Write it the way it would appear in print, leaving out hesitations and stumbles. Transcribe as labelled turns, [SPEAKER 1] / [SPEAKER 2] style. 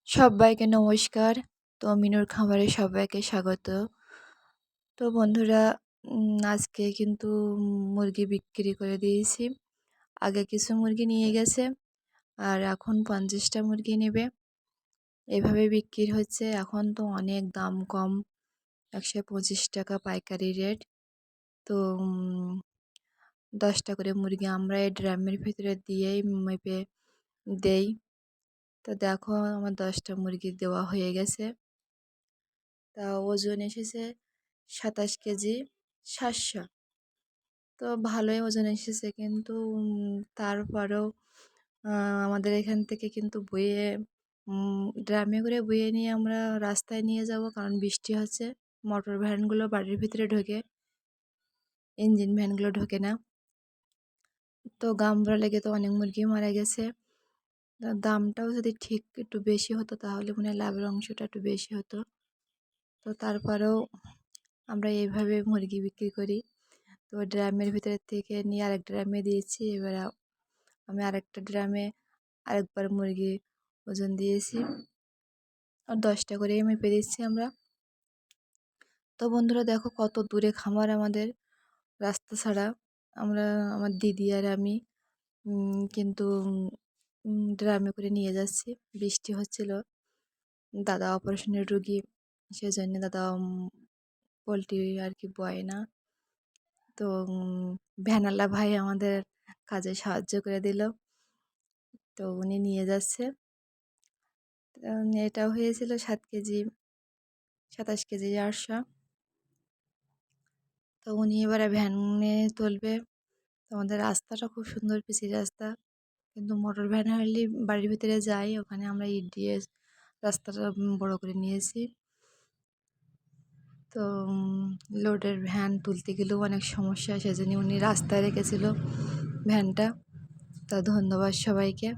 [SPEAKER 1] সবাইকে নমস্কার। তো মিনুর খামারে সবাইকে স্বাগত। তো বন্ধুরা, আজকে কিন্তু মুরগি বিক্রি করে দিয়েছি। আগে কিছু মুরগি নিয়ে গেছে আর এখন 50টা মুরগি নেবে। এভাবে বিক্রি হচ্ছে। এখন তো অনেক দাম কম, 125 টাকা পাইকারি রেট। তো 10টা করে মুরগি আমরা এই ড্রামের ভিতরে দিয়েই মেপে দেই। তো দেখো আমার 10টা মুরগি দেওয়া হয়ে গেছে। তা ওজন এসেছে 27 কেজি 700। তো ভালোই ওজন এসেছে, কিন্তু তারপরেও আমাদের এখান থেকে কিন্তু বয়ে ড্রামে করে বয়ে নিয়ে আমরা রাস্তায় নিয়ে যাব, কারণ বৃষ্টি হচ্ছে। মোটর ভ্যানগুলো বাড়ির ভিতরে ঢোকে, ইঞ্জিন ভ্যানগুলো ঢোকে না। তো গামড়া লেগে তো অনেক মুরগি মারা গেছে। দামটাও যদি ঠিক একটু বেশি হতো তাহলে মনে হয় লাভের অংশটা একটু বেশি হতো। তো তারপরেও আমরা এইভাবে মুরগি বিক্রি করি। তো ড্রামের ভিতরে থেকে নিয়ে আরেক ড্রামে দিয়েছি। এবার আমি আরেকটা ড্রামে আরেকবার মুরগি ওজন দিয়েছি, আর 10টা করেই মেপে দিচ্ছি আমরা। তো বন্ধুরা দেখো কত দূরে খামার আমাদের, রাস্তা ছাড়া। আমরা, আমার দিদি আর আমি কিন্তু ড্রামে করে নিয়ে যাচ্ছি। বৃষ্টি হচ্ছিল, দাদা অপারেশনের রুগী, সেজন্য দাদা পোলট্রি আর কি বয় না। তো ভ্যানালা ভাই আমাদের কাজে সাহায্য করে দিল, তো উনি নিয়ে যাচ্ছে। এটাও হয়েছিল 7 কেজি 27 কেজি 800। তো উনি এবারে ভ্যানে তুলবে। তো আমাদের রাস্তাটা খুব সুন্দর, পিচি রাস্তা, কিন্তু মোটর ভ্যান হলে বাড়ির ভিতরে যাই, ওখানে আমরা ইট দিয়ে রাস্তাটা বড় করে নিয়েছি। তো লোডের ভ্যান তুলতে গেলেও অনেক সমস্যা, সেজন্য উনি রাস্তায় রেখেছিল ভ্যানটা। তো ধন্যবাদ সবাইকে।